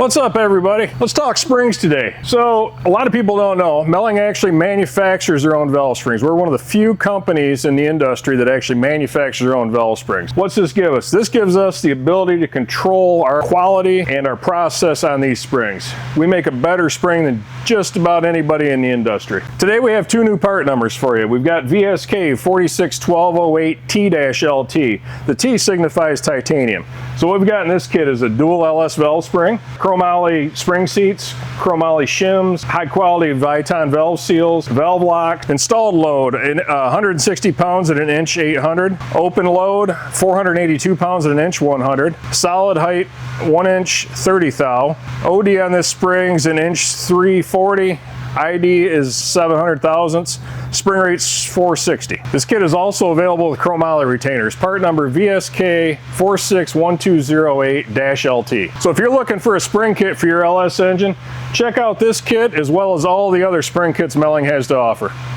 What's up, everybody? Let's talk springs today. So a lot of people don't know, Melling actually manufactures their own valve springs. We're one of the few companies in the industry that actually manufactures their own valve springs. What's this give us? This gives us the ability to control our quality and our process on these springs. We make a better spring than just about anybody in the industry. Today we have two new part numbers for you. We've got VSK461208T-LT. The T signifies titanium. So what we've got in this kit is a dual LS valve spring, chromoly spring seats, chromoly shims, high quality Viton valve seals, valve lock, installed load 160 pounds at 1 800 inch, open load 482 pounds at 1 100 inch, solid height 1 30 thou. OD on this spring's 340 inch. ID is 700 thousandths. Spring rate's 460. This kit is also available with chromoly retainers. Part number VSK461208-LT. So if you're looking for a spring kit for your LS engine, check out this kit as well as all the other spring kits Melling has to offer.